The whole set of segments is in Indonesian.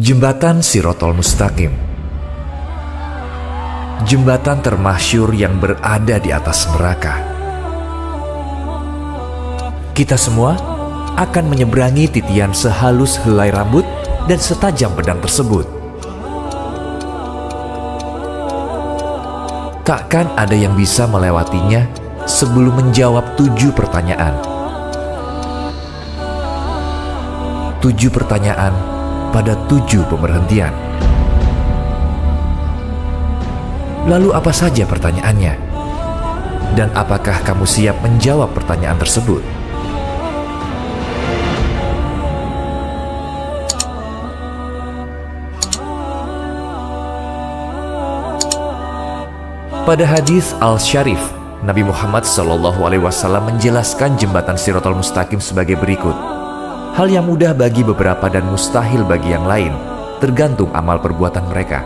Jembatan Shirathul Mustaqim, jembatan termasyhur yang berada di atas neraka. Kita semua akan menyeberangi titian sehalus helai rambut dan setajam pedang tersebut. Takkan ada yang bisa melewatinya sebelum menjawab 7 pertanyaan. 7 pertanyaan pada 7 pemberhentian. Lalu apa saja pertanyaannya? Dan apakah kamu siap menjawab pertanyaan tersebut? Pada hadis Al-Syarif, Nabi Muhammad SAW menjelaskan jembatan Shirathul Mustaqim sebagai berikut. Hal yang mudah bagi beberapa dan mustahil bagi yang lain, tergantung amal perbuatan mereka.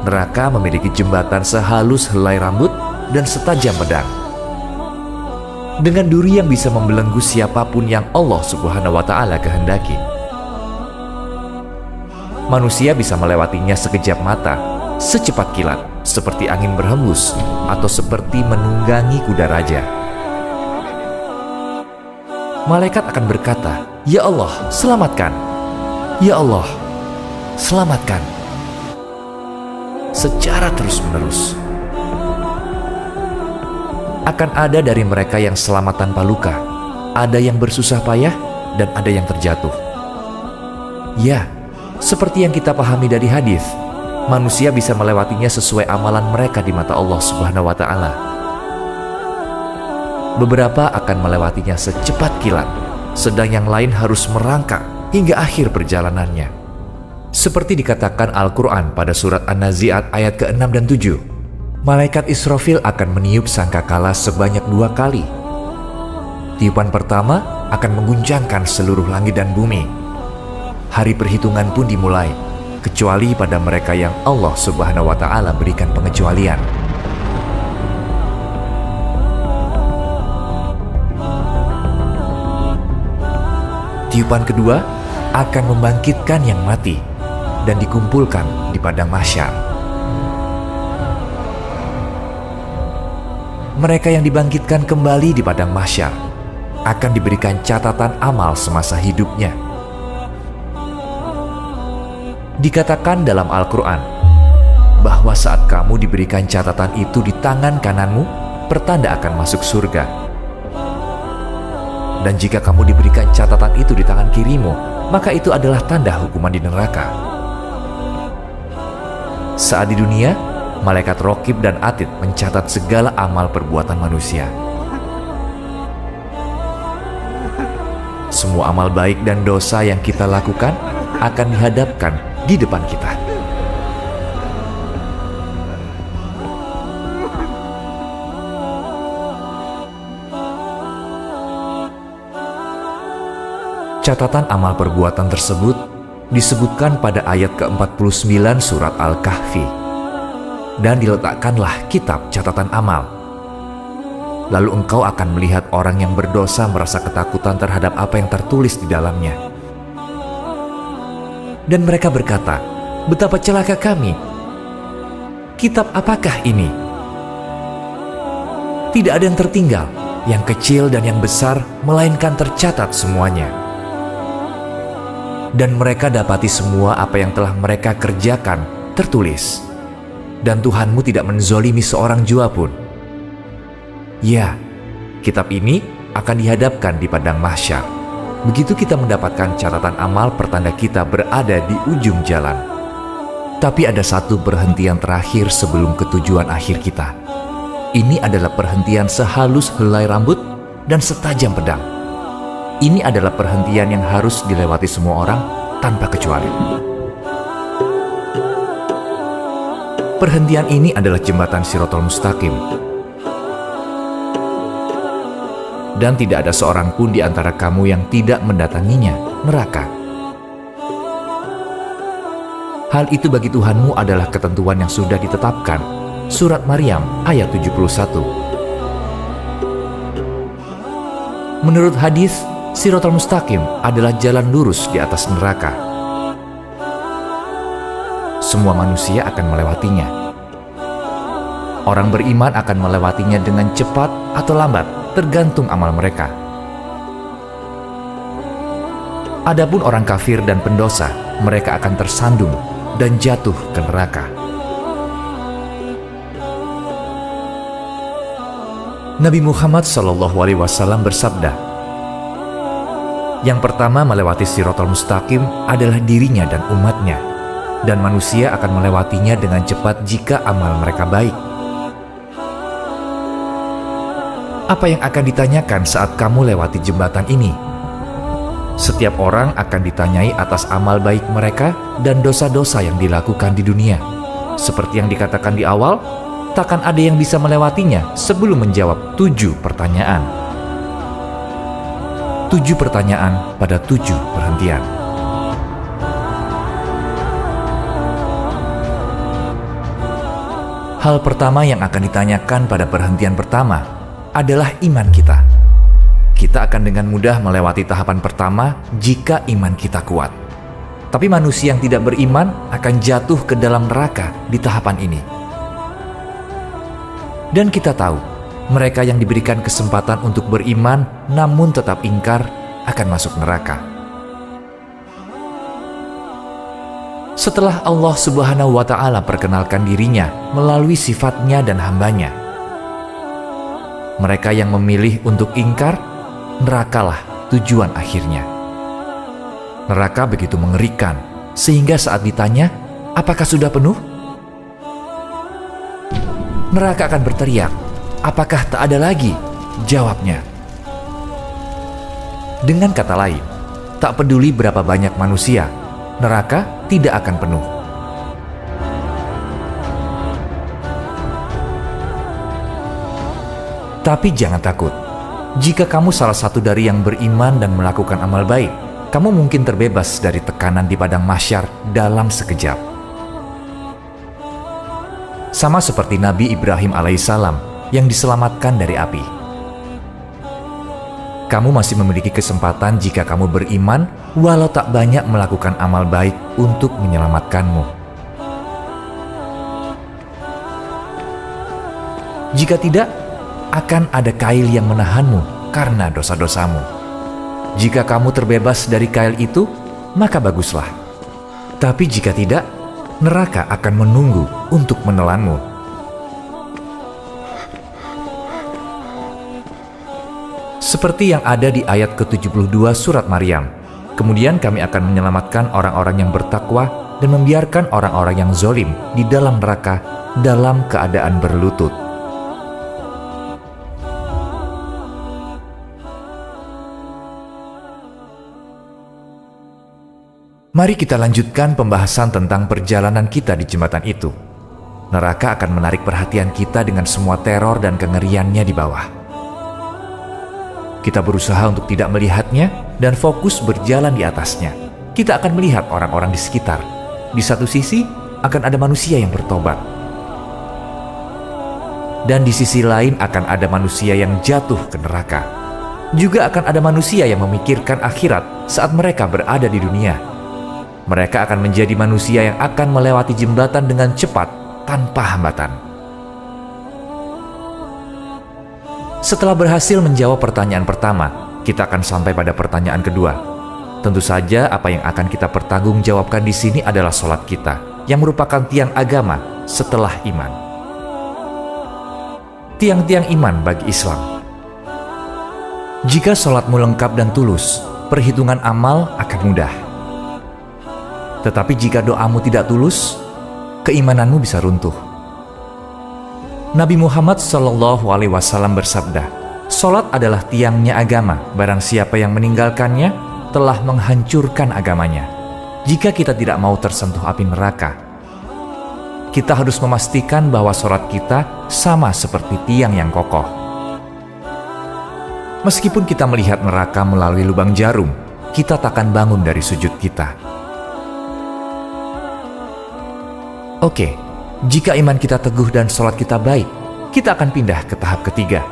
Neraka memiliki jembatan sehalus helai rambut dan setajam pedang, dengan duri yang bisa membelenggu siapapun yang Allah Subhanahu wa Ta'ala kehendaki. Manusia bisa melewatinya sekejap mata, secepat kilat, seperti angin berhembus, atau seperti menunggangi kuda raja. Malaikat akan berkata, "Ya Allah, selamatkan! Ya Allah, selamatkan!" Secara terus-menerus. Akan ada dari mereka yang selamat tanpa luka, ada yang bersusah payah, dan ada yang terjatuh. Ya, seperti yang kita pahami dari hadis, manusia bisa melewatinya sesuai amalan mereka di mata Allah Subhanahu wa Ta'ala. Beberapa akan melewatinya secepat kilat, sedang yang lain harus merangkak hingga akhir perjalanannya. Seperti dikatakan Al-Quran pada surat An-Nazi'at ayat ke-6 dan 7, Malaikat Israfil akan meniup sangkakala sebanyak 2 kali. Tiupan pertama akan mengguncangkan seluruh langit dan bumi. Hari perhitungan pun dimulai, kecuali pada mereka yang Allah Subhanahu wa Ta'ala berikan pengecualian. Tiupan kedua akan membangkitkan yang mati dan dikumpulkan di padang mahsyar. Mereka yang dibangkitkan kembali di padang mahsyar akan diberikan catatan amal semasa hidupnya. Dikatakan dalam Al-Quran bahwa saat kamu diberikan catatan itu di tangan kananmu, pertanda akan masuk surga. Dan jika kamu diberikan catatan itu di tangan kirimu, maka itu adalah tanda hukuman di neraka. Saat di dunia, malaikat Raqib dan Atid mencatat segala amal perbuatan manusia. Semua amal baik dan dosa yang kita lakukan akan dihadapkan di depan kita. Catatan amal perbuatan tersebut disebutkan pada ayat ke-49 surat Al-Kahfi. Dan diletakkanlah kitab catatan amal. Lalu engkau akan melihat orang yang berdosa merasa ketakutan terhadap apa yang tertulis di dalamnya. Dan mereka berkata, "Betapa celaka kami! Kitab apakah ini?" Tidak ada yang tertinggal, yang kecil dan yang besar, melainkan tercatat semuanya. Dan mereka dapati semua apa yang telah mereka kerjakan tertulis. Dan Tuhanmu tidak menzolimi seorang jua pun. Ya, kitab ini akan dihadapkan di padang mahsyar. Begitu kita mendapatkan catatan amal, pertanda kita berada di ujung jalan. Tapi ada satu perhentian terakhir sebelum ketujuan akhir kita. Ini adalah perhentian sehalus helai rambut dan setajam pedang. Ini adalah perhentian yang harus dilewati semua orang tanpa kecuali. Perhentian ini adalah jembatan Shirathul Mustaqim. Dan tidak ada seorang pun di antara kamu yang tidak mendatanginya, neraka. Hal itu bagi Tuhanmu adalah ketentuan yang sudah ditetapkan. Surat Maryam ayat 71. Menurut hadis, Shirathul Mustaqim adalah jalan lurus di atas neraka. semua manusia akan melewatinya. Orang beriman akan melewatinya dengan cepat atau lambat, tergantung amal mereka. Adapun orang kafir dan pendosa, mereka akan tersandung dan jatuh ke neraka. Nabi Muhammad SAW bersabda, "Yang pertama melewati Shiratal Mustaqim adalah dirinya dan umatnya, dan manusia akan melewatinya dengan cepat jika amal mereka baik." Apa yang akan ditanyakan saat kamu lewati jembatan ini? Setiap orang akan ditanyai atas amal baik mereka dan dosa-dosa yang dilakukan di dunia. Seperti yang dikatakan di awal, takkan ada yang bisa melewatinya sebelum menjawab 7 pertanyaan. 7 pertanyaan pada 7 perhentian. Hal pertama yang akan ditanyakan pada perhentian pertama adalah iman kita. Kita akan dengan mudah melewati tahapan pertama jika iman kita kuat. Tapi manusia yang tidak beriman akan jatuh ke dalam neraka di tahapan ini. Dan kita tahu, mereka yang diberikan kesempatan untuk beriman namun tetap ingkar akan masuk neraka. Setelah Allah Subhanahu wa Ta'ala perkenalkan dirinya melalui sifatnya dan hambanya, mereka yang memilih untuk ingkar, nerakalah tujuan akhirnya. Neraka begitu mengerikan, sehingga saat ditanya, apakah sudah penuh? Neraka akan berteriak, apakah tak ada lagi? Jawabnya. Dengan kata lain, tak peduli berapa banyak manusia, neraka tidak akan penuh. Tapi jangan takut. Jika kamu salah satu dari yang beriman dan melakukan amal baik, kamu mungkin terbebas dari tekanan di padang mahsyar dalam sekejap. Sama seperti Nabi Ibrahim alaihissalam yang diselamatkan dari api. Kamu masih memiliki kesempatan jika kamu beriman, walau tak banyak melakukan amal baik untuk menyelamatkanmu. Jika tidak, akan ada kail yang menahanmu karena dosa-dosamu. Jika kamu terbebas dari kail itu, maka baguslah. Tapi jika tidak, neraka akan menunggu untuk menelanmu. Seperti yang ada di ayat ke-72 surat Maryam, kemudian kami akan menyelamatkan orang-orang yang bertakwa dan membiarkan orang-orang yang zalim di dalam neraka dalam keadaan berlutut. Mari kita lanjutkan pembahasan tentang perjalanan kita di jembatan itu. Neraka akan menarik perhatian kita dengan semua teror dan kengeriannya di bawah. Kita berusaha untuk tidak melihatnya dan fokus berjalan di atasnya. Kita akan melihat orang-orang di sekitar. Di satu sisi akan ada manusia yang bertobat. Dan di sisi lain akan ada manusia yang jatuh ke neraka. Juga akan ada manusia yang memikirkan akhirat saat mereka berada di dunia. Mereka akan menjadi manusia yang akan melewati jembatan dengan cepat tanpa hambatan. Setelah berhasil menjawab pertanyaan pertama, kita akan sampai pada pertanyaan kedua. Tentu saja apa yang akan kita pertanggungjawabkan di sini adalah sholat kita, yang merupakan tiang agama setelah iman. Tiang-tiang iman bagi Islam. Jika sholatmu lengkap dan tulus, perhitungan amal akan mudah. Tetapi jika doamu tidak tulus, keimananmu bisa runtuh. Nabi Muhammad SAW bersabda, "Salat adalah tiangnya agama. Barang siapa yang meninggalkannya telah menghancurkan agamanya." Jika kita tidak mau tersentuh api neraka, kita harus memastikan bahwa salat kita sama seperti tiang yang kokoh. Meskipun kita melihat neraka melalui lubang jarum, kita takkan bangun dari sujud kita. Oke, jika iman kita teguh dan sholat kita baik, kita akan pindah ke tahap ketiga.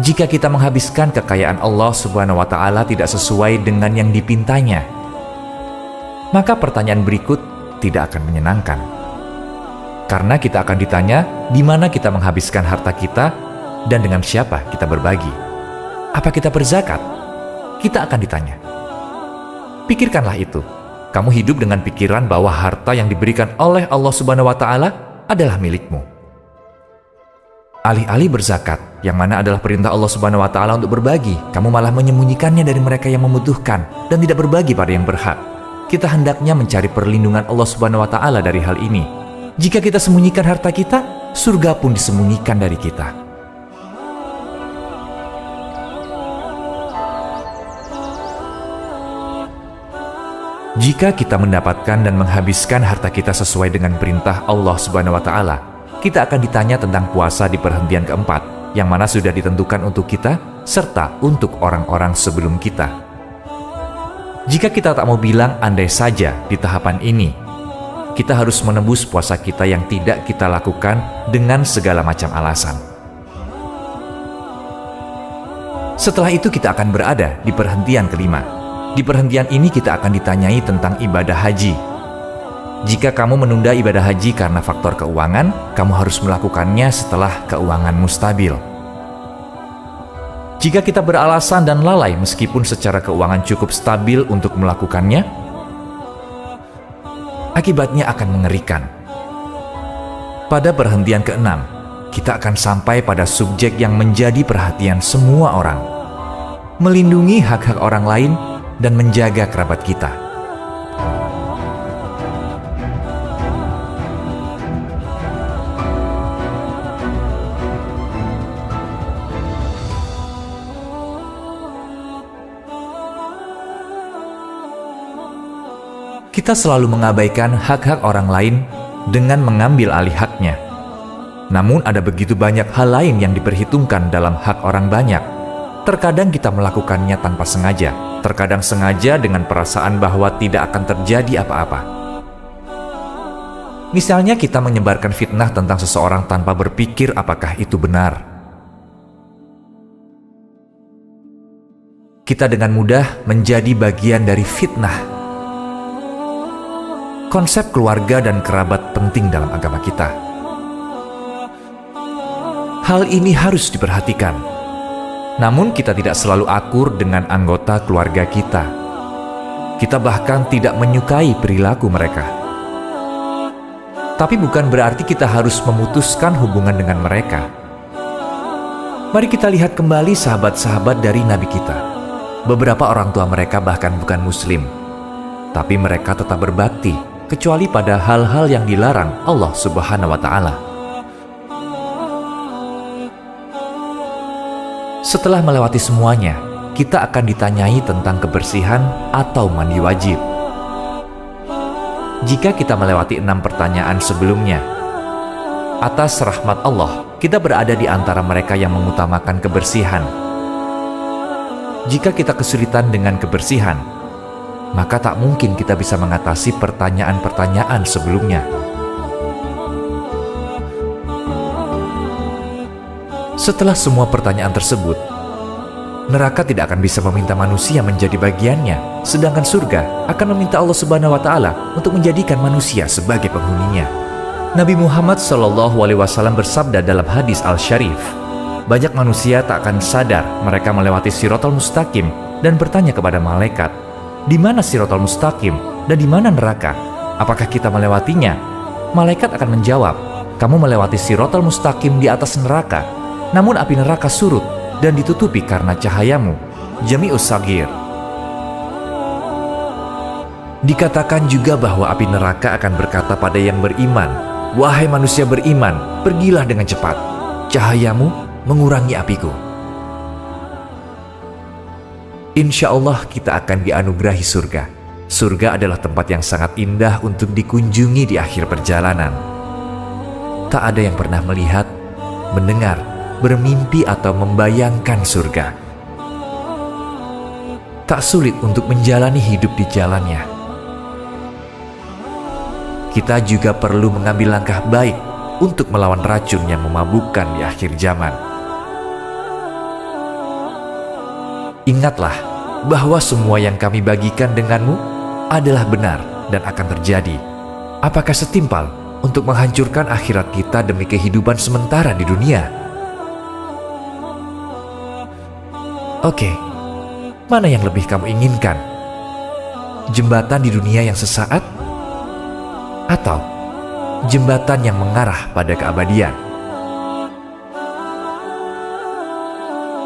Jika kita menghabiskan kekayaan Allah Subhanahu wa Ta'ala tidak sesuai dengan yang dipintanya, maka pertanyaan berikut tidak akan menyenangkan. Karena kita akan ditanya di mana kita menghabiskan harta kita dan dengan siapa kita berbagi. Apa kita berzakat? Kita akan ditanya. Pikirkanlah itu. Kamu hidup dengan pikiran bahwa harta yang diberikan oleh Allah Subhanahu wa Ta'ala adalah milikmu. Alih-alih berzakat, yang mana adalah perintah Allah Subhanahu wa Ta'ala untuk berbagi, kamu malah menyembunyikannya dari mereka yang membutuhkan dan tidak berbagi pada yang berhak. Kita hendaknya mencari perlindungan Allah Subhanahu wa Ta'ala dari hal ini. Jika kita sembunyikan harta kita, surga pun disembunyikan dari kita. Jika kita mendapatkan dan menghabiskan harta kita sesuai dengan perintah Allah Subhanahu wa Ta'ala, kita akan ditanya tentang puasa di perhentian keempat, yang mana sudah ditentukan untuk kita serta untuk orang-orang sebelum kita. Jika kita tak mau bilang andai saja di tahapan ini, kita harus menebus puasa kita yang tidak kita lakukan dengan segala macam alasan. Setelah itu kita akan berada di perhentian kelima. Di perhentian ini kita akan ditanyai tentang ibadah haji. Jika kamu menunda ibadah haji karena faktor keuangan, kamu harus melakukannya setelah keuanganmu stabil. Jika kita beralasan dan lalai meskipun secara keuangan cukup stabil untuk melakukannya, akibatnya akan mengerikan. Pada perhentian keenam, kita akan sampai pada subjek yang menjadi perhatian semua orang. Melindungi hak-hak orang lain dan menjaga kerabat kita. Kita selalu mengabaikan hak-hak orang lain dengan mengambil alih haknya. Namun ada begitu banyak hal lain yang diperhitungkan dalam hak orang banyak. Terkadang kita melakukannya tanpa sengaja, terkadang sengaja dengan perasaan bahwa tidak akan terjadi apa-apa. Misalnya kita menyebarkan fitnah tentang seseorang tanpa berpikir apakah itu benar. Kita dengan mudah menjadi bagian dari fitnah. Konsep keluarga dan kerabat penting dalam agama kita. Hal ini harus diperhatikan. Namun kita tidak selalu akur dengan anggota keluarga kita. Kita bahkan tidak menyukai perilaku mereka. Tapi bukan berarti kita harus memutuskan hubungan dengan mereka. Mari kita lihat kembali sahabat-sahabat dari Nabi kita. Beberapa orang tua mereka bahkan bukan Muslim, tapi mereka tetap berbakti, kecuali pada hal-hal yang dilarang Allah Subhanahu wa Ta'ala. Setelah melewati semuanya, kita akan ditanyai tentang kebersihan atau mandi wajib. Jika kita melewati 6 pertanyaan sebelumnya, atas rahmat Allah, kita berada di antara mereka yang mengutamakan kebersihan. Jika kita kesulitan dengan kebersihan, maka tak mungkin kita bisa mengatasi pertanyaan-pertanyaan sebelumnya. Setelah semua pertanyaan tersebut, neraka tidak akan bisa meminta manusia menjadi bagiannya, sedangkan surga akan meminta Allah Subhanahu wa Ta'ala untuk menjadikan manusia sebagai penghuninya. Nabi Muhammad SAW bersabda dalam hadis Al-Syarif, banyak manusia tak akan sadar mereka melewati Siratal Mustaqim dan bertanya kepada malaikat, di mana Siratal Mustaqim dan di mana neraka? Apakah kita melewatinya? Malaikat akan menjawab, kamu melewati Siratal Mustaqim di atas neraka, namun api neraka surut dan ditutupi karena cahayamu. Jami'us Sagir. Dikatakan juga bahwa api neraka akan berkata pada yang beriman, wahai manusia beriman, pergilah dengan cepat, cahayamu mengurangi apiku. Insya Allah kita akan dianugerahi surga. Surga adalah tempat yang sangat indah untuk dikunjungi di akhir perjalanan. Tak ada yang pernah melihat, mendengar, bermimpi atau membayangkan surga. Tak sulit untuk menjalani hidup di jalannya. Kita juga perlu mengambil langkah baik untuk melawan racun yang memabukkan di akhir zaman. Ingatlah bahwa semua yang kami bagikan denganmu adalah benar dan akan terjadi. Apakah setimpal untuk menghancurkan akhirat kita demi kehidupan sementara di dunia? Oke, mana yang lebih kamu inginkan? Jembatan di dunia yang sesaat? Atau jembatan yang mengarah pada keabadian?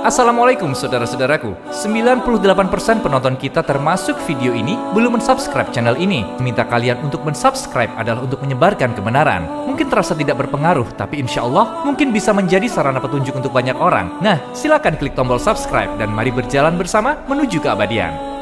Assalamualaikum saudara-saudaraku. 98% penonton kita termasuk video ini belum mensubscribe channel ini. Minta kalian untuk mensubscribe adalah untuk menyebarkan kebenaran. Mungkin terasa tidak berpengaruh, tapi insya Allah mungkin bisa menjadi sarana petunjuk untuk banyak orang. Nah, silakan klik tombol subscribe dan mari berjalan bersama menuju keabadian.